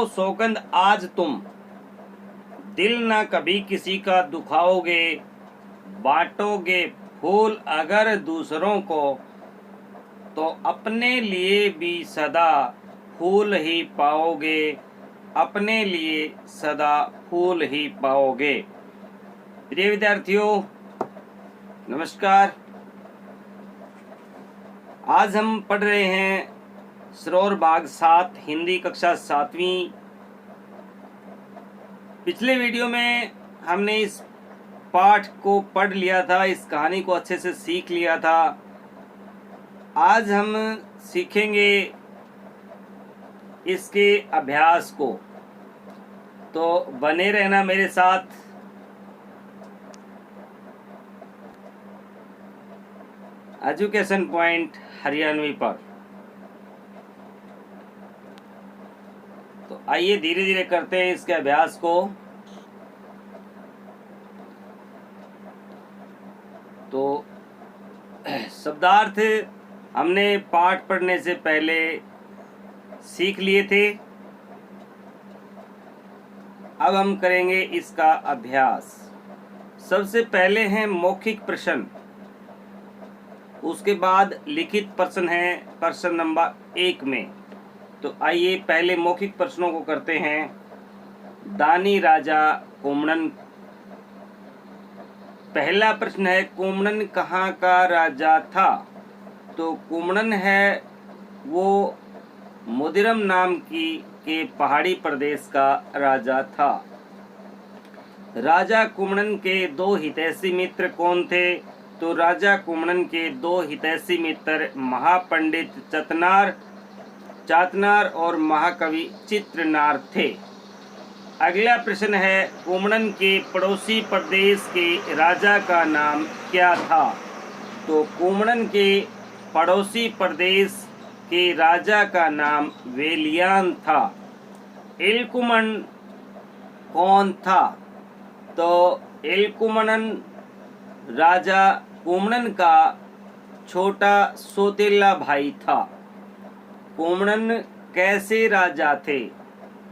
सौगंध आज तुम, दिल न कभी किसी का दुखाओगे। बांटोगे फूल अगर दूसरों को, तो अपने लिए भी सदा फूल ही पाओगे। अपने लिए सदा फूल ही पाओगे। प्रिय विद्यार्थियों, नमस्कार। आज हम पढ़ रहे हैं सरोवर बाग 7 हिंदी कक्षा 7वीं। पिछले वीडियो में हमने इस पाठ को पढ़ लिया था, इस कहानी को अच्छे से सीख लिया था। आज हम सीखेंगे इसके अभ्यास को, तो बने रहना मेरे साथ। एजुकेशन पॉइंट हरियाणवी पर। तो आइए धीरे धीरे करते हैं इसके अभ्यास को। तो शब्दार्थ हमने पाठ पढ़ने से पहले सीख लिए थे। अब हम करेंगे इसका अभ्यास। सबसे पहले है मौखिक प्रश्न, उसके बाद लिखित प्रश्न है प्रश्न नंबर 1 में। तो आइए पहले मौखिक प्रश्नों को करते हैं। दानी राजा कोमणन। पहला प्रश्न है, कोमणन कहाँ का राजा था? तो कोमणन है वो मोदिरम नाम के पहाड़ी प्रदेश का राजा था। राजा कोमणन के 2 हितैषी मित्र कौन थे? तो राजा कोमणन के 2 हितैषी मित्र महापंडित चातनार और महाकवि चित्रनार थे। अगला प्रश्न है, कोमणन के पड़ोसी प्रदेश के राजा का नाम क्या था? तो कोमणन के पड़ोसी प्रदेश के राजा का नाम वेलियान था। इलकुमन कौन था? तो इलकुमनन राजा कोमणन का छोटा सौतेला भाई था। कोमणन कैसे राजा थे?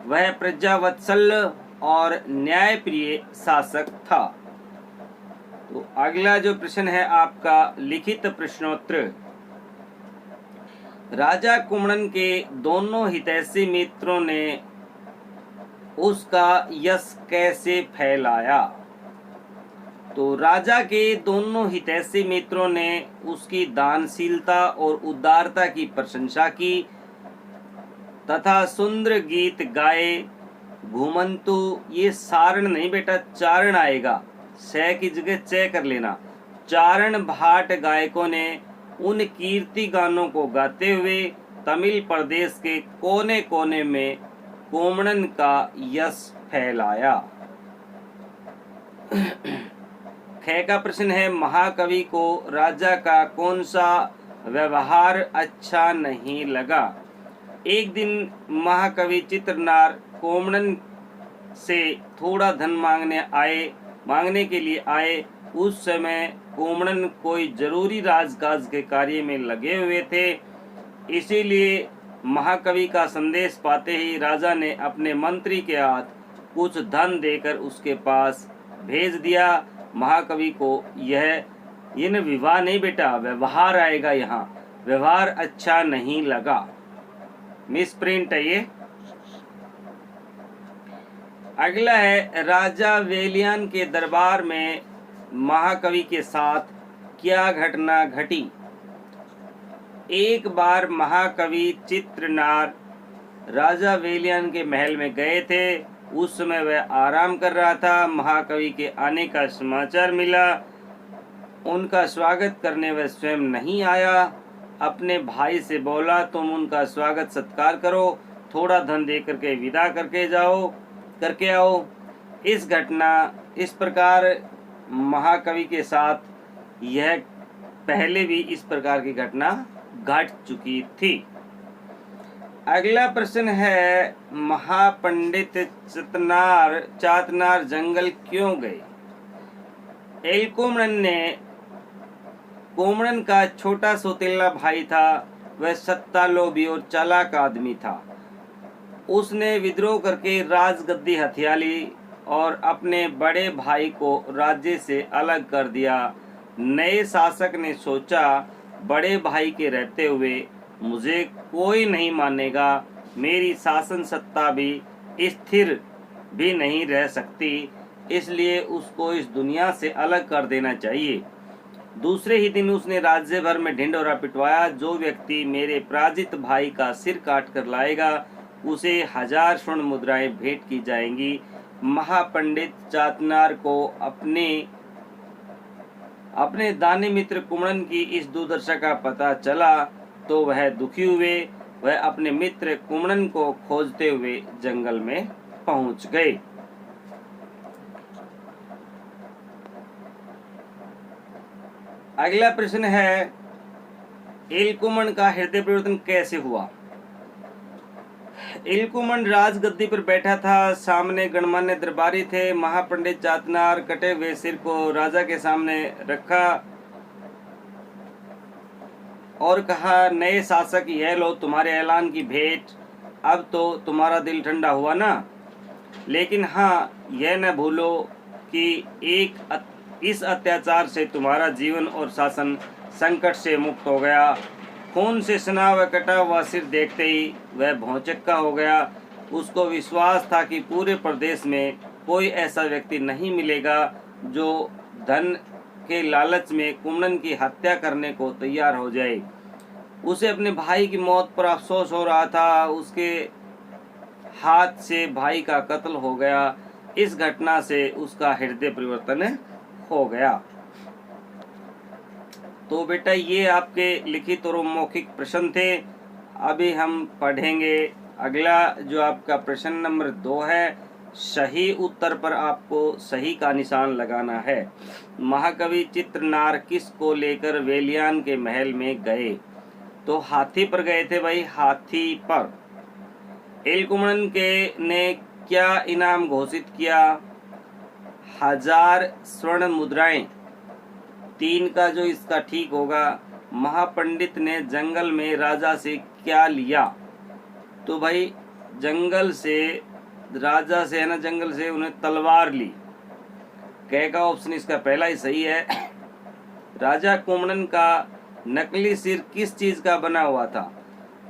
वह प्रजावत्सल और न्यायप्रिय शासक था। तो अगला जो प्रश्न है आपका लिखित प्रश्नोत्तर। राजा कोमणन के दोनों हितैषी मित्रों ने उसका यश कैसे फैलाया? तो राजा के दोनों हितैषी मित्रों ने उसकी दानशीलता और उदारता की प्रशंसा की तथा सुंदर गीत गाए। घुमंतु, ये सारण नहीं बेटा, चारण आएगा, स की जगह च कर लेना। चारण भाट गायकों ने उन कीर्ति गानों को गाते हुए तमिल प्रदेश के कोने कोने में कोमणन का यश फैलाया। ख का प्रश्न है, महाकवि को राजा का कौन सा व्यवहार अच्छा नहीं लगा? एक दिन महाकवि चित्रनार कोमणन से थोड़ा धन मांगने के लिए आए। उस समय कोमणन कोई जरूरी राजकाज के कार्य में लगे हुए थे, इसीलिए महाकवि का संदेश पाते ही राजा ने अपने मंत्री के हाथ कुछ धन देकर उसके पास भेज दिया। महाकवि को यह विवाह नहीं बेटा, व्यवहार आएगा यहाँ, व्यवहार अच्छा नहीं लगा। मिस प्रिंट है ये। अगला है, राजा वेलियान के दरबार में महाकवि के साथ क्या घटना घटी? एक बार महाकवि चित्रनार राजा वेलियान के महल में गए थे। उस समय वह आराम कर रहा था। महाकवि के आने का समाचार मिला। उनका स्वागत करने वह स्वयं नहीं आया। अपने भाई से बोला, तुम उनका स्वागत सत्कार करो, थोड़ा धन दे करके विदा करके आओ। इस प्रकार महाकवि के साथ यह पहले भी इस प्रकार की घटना घट चुकी थी। अगला प्रश्न है, महापंडित चातनार जंगल क्यों गए? एलकुमणन ने कोमणन का छोटा सौतेला भाई था। वह सत्ता लोभी और चालाक आदमी था। उसने विद्रोह करके राजगद्दी हथिया ली और अपने बड़े भाई को राज्य से अलग कर दिया। नए शासक ने सोचा, बड़े भाई के रहते हुए मुझे कोई नहीं मानेगा, मेरी शासन सत्ता भी स्थिर भी नहीं रह सकती, इसलिए उसको इस दुनिया से अलग कर देना चाहिए। दूसरे ही दिन उसने राज्य भर में ढिंढोरा पिटवाया, जो व्यक्ति मेरे पराजित भाई का सिर काट कर लाएगा उसे 1000 स्वर्ण मुद्राएं भेंट की जाएंगी। महापंडित चातनार को अपने दानी मित्र कुम्हड़न की इस दुर्दशा का पता चला तो वह दुखी हुए। वह अपने मित्र कुम्हड़न को खोजते हुए जंगल में पहुंच गए। अगला प्रश्न है, इलकुमन का हृदय परिवर्तन कैसे हुआ? इलकुमन राजगद्दी पर बैठा था, सामने गणमान्य दरबारी थे। महापंडित चातनार कटे हुए सिर को राजा के सामने रखा और कहा, नए शासक, यह लो तुम्हारे ऐलान की भेंट। अब तो तुम्हारा दिल ठंडा हुआ ना? लेकिन हाँ, यह न भूलो कि इस अत्याचार से तुम्हारा जीवन और शासन संकट से मुक्त हो गया। खून से सना व कटा हुआ सिर देखते ही वह भौचक्का हो गया। उसको विश्वास था कि पूरे प्रदेश में कोई ऐसा व्यक्ति नहीं मिलेगा जो धन के लालच में कुम्हड़न की हत्या करने को तैयार हो जाए। उसे अपने भाई की मौत पर अफसोस हो रहा था। उसके हाथ से भाई का कत्ल हो गया। इस घटना से उसका हृदय परिवर्तन हो गया। तो बेटा ये आपके लिखित और मौखिक प्रश्न थे। अभी हम पढ़ेंगे अगला जो आपका प्रश्न नंबर 2 है। सही उत्तर पर आपको सही का निशान लगाना है। महाकवि चित्रनार किस को लेकर वेलियान के महल में गए? तो हाथी पर गए थे भाई, हाथी पर। इलकुमन ने क्या इनाम घोषित किया? 1000 स्वर्ण मुद्राएं। 3 का जो इसका ठीक होगा। महापंडित ने जंगल में राजा से क्या लिया? तो भाई जंगल से, राजा से है ना, जंगल से उन्हें तलवार ली। क का ऑप्शन इसका पहला ही सही है। राजा कुम्हड़न का नकली सिर किस चीज का बना हुआ था?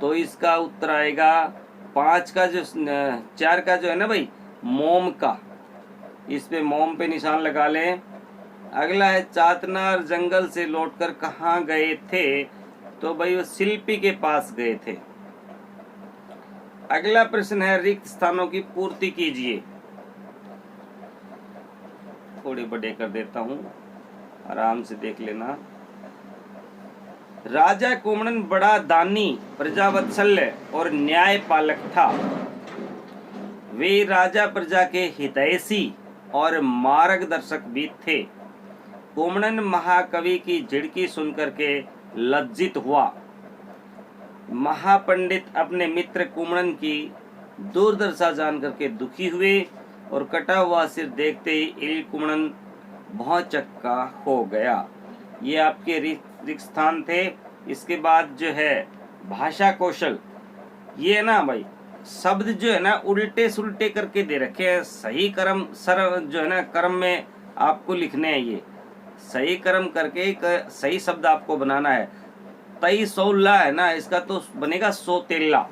तो इसका उत्तर आएगा 4 का जो है ना भाई, मोम का। इस पे मोम पे निशान लगा लें। अगला है, चातनार जंगल से लौटकर कहाँ गए थे? तो भाई वो शिल्पी के पास गए थे। अगला प्रश्न है, रिक्त स्थानों की पूर्ति कीजिए। थोड़े बड़े कर देता हूँ, आराम से देख लेना। राजा कुम्हड़न बड़ा दानी, प्रजावत्सल्य और न्याय पालक था। वे राजा प्रजा के हितैषी और मार्गदर्शक भी थे। कुम्हड़न महाकवि की झिड़की सुनकर के लज्जित हुआ। महापंडित अपने मित्र कुम्हड़न की दुर्दशा जानकर के दुखी हुए और कटा हुआ सिर देखते ही इलकुमन भौचक्का हो गया। ये आपके रिक्त स्थान थे। इसके बाद जो है भाषा कौशल, ये ना भाई शब्द जो है ना उल्टे सुल्टे करके दे रखे हैं। सही कर्म जो है ना कर्म में आपको लिखने हैं। ये सही कर्म करके सही शब्द आपको बनाना है। तई सौला है ना, इसका तो बनेगा सोतेला।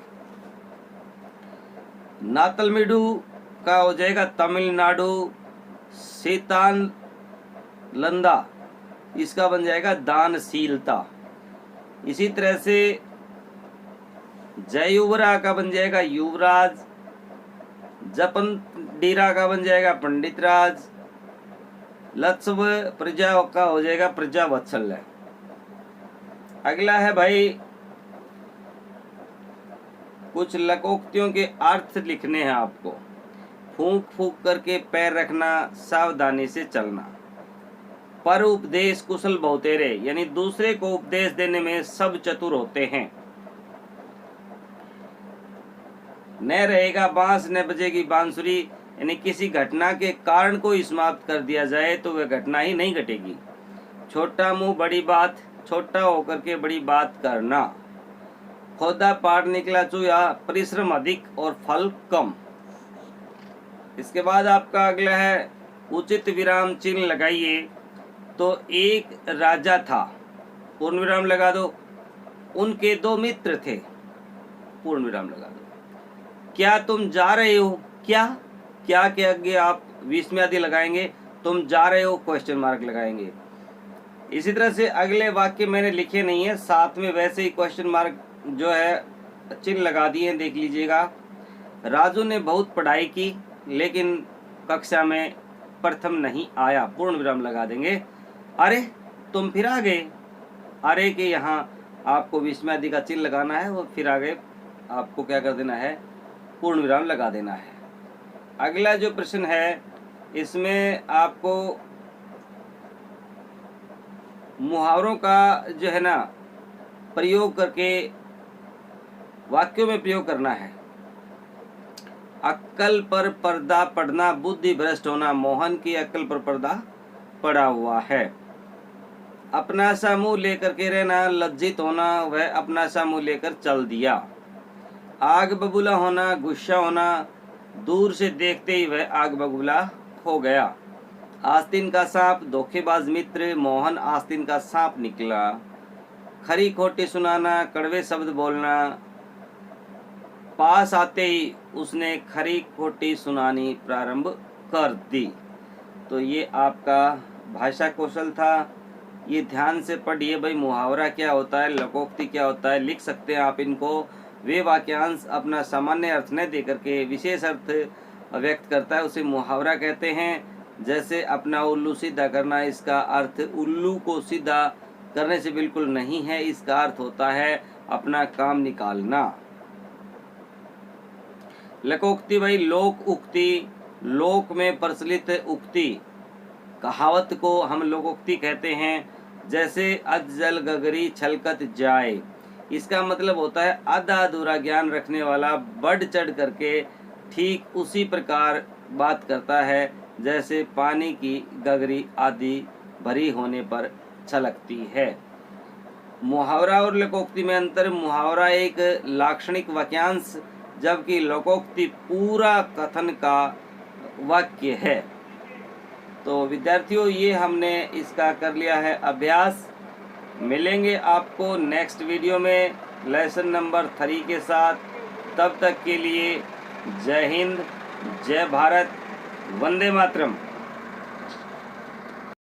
नातलमिडू का हो जाएगा तमिलनाडु। सीतान लंदा, इसका बन जाएगा दानशीलता। इसी तरह से जयुवरा का बन जाएगा युवराज। जपन डीरा का बन जाएगा पंडित राज। लत्सव प्रजा का हो जाएगा प्रजा वत्सल्य। अगला है भाई, कुछ लोकोक्तियों के अर्थ लिखने हैं आपको। फूंक फूंक करके पैर रखना, सावधानी से चलना। पर उपदेश कुशल बहुतेरे, यानी दूसरे को उपदेश देने में सब चतुर होते हैं। न रहेगा बांस न बजेगी बांसुरी, यानी किसी घटना के कारण को समाप्त कर दिया जाए तो वह घटना ही नहीं घटेगी। छोटा मुंह बड़ी बात, छोटा होकर के बड़ी बात करना। खोदा पाट निकला चूहा, परिश्रम अधिक और फल कम। इसके बाद आपका अगला है उचित विराम चिन्ह लगाइए। तो एक राजा था, पूर्ण विराम लगा दो, उनके 2 मित्र थे, पूर्ण विराम लगा दो। क्या तुम जा रहे हो? क्या क्या के आगे आप विस्मयादि लगाएंगे, तुम जा रहे हो क्वेश्चन मार्क लगाएंगे। इसी तरह से अगले वाक्य मैंने लिखे नहीं है, साथ में वैसे ही क्वेश्चन मार्क जो है चिन्ह लगा दिए हैं, देख लीजिएगा। राजू ने बहुत पढ़ाई की लेकिन कक्षा में प्रथम नहीं आया, पूर्ण विराम लगा देंगे। अरे तुम फिर आ गए, अरे के यहाँ आपको विस्मयादि का चिन्ह लगाना है और फिर आगे आपको क्या कर देना है, पूर्ण विराम लगा देना है। अगला जो प्रश्न है इसमें आपको मुहावरों का जो है ना प्रयोग करके वाक्यों में प्रयोग करना है। अक्कल पर पर्दा पड़ना, बुद्धि भ्रष्ट होना, मोहन की अक्कल पर पर्दा पड़ा हुआ है। अपना सा मुंह लेकर के रहना, लज्जित होना, वह अपना सा मुंह लेकर चल दिया। आग बबूला होना, गुस्सा होना, दूर से देखते ही वह आग बबूला हो गया। आस्तीन का सांप, धोखेबाज मित्र, मोहन आस्तीन का सांप निकला। खरी खोटी सुनाना, कड़वे शब्द बोलना, पास आते ही उसने खरी खोटी सुनानी प्रारंभ कर दी। तो ये आपका भाषा कौशल था। ये ध्यान से पढ़िए भाई, मुहावरा क्या होता है, लोकोक्ति क्या होता है, लिख सकते हैं आप इनको। वे वाक्यांश अपना सामान्य अर्थ न देकर के विशेष अर्थ व्यक्त करता है, उसे मुहावरा कहते हैं। जैसे अपना उल्लू सीधा करना, इसका अर्थ उल्लू को सीधा करने से बिल्कुल नहीं है, इसका अर्थ होता है अपना काम निकालना। लोकोक्ति भाई, लोक उक्ति, लोक में प्रचलित उक्ति, कहावत को हम लोकोक्ति कहते हैं। जैसे अधजल गगरी छलकत जाए, इसका मतलब होता है आधा अधूरा ज्ञान रखने वाला बढ़ चढ़ करके ठीक उसी प्रकार बात करता है जैसे पानी की गगरी आदि भरी होने पर छलकती है। मुहावरा और लोकोक्ति में अंतर, मुहावरा एक लाक्षणिक वाक्यांश जबकि लोकोक्ति पूरा कथन का वाक्य है। तो विद्यार्थियों, ये हमने इसका कर लिया है अभ्यास। मिलेंगे आपको नेक्स्ट वीडियो में लेसन नंबर 3 के साथ। तब तक के लिए जय हिंद, जय भारत, वंदे मातरम।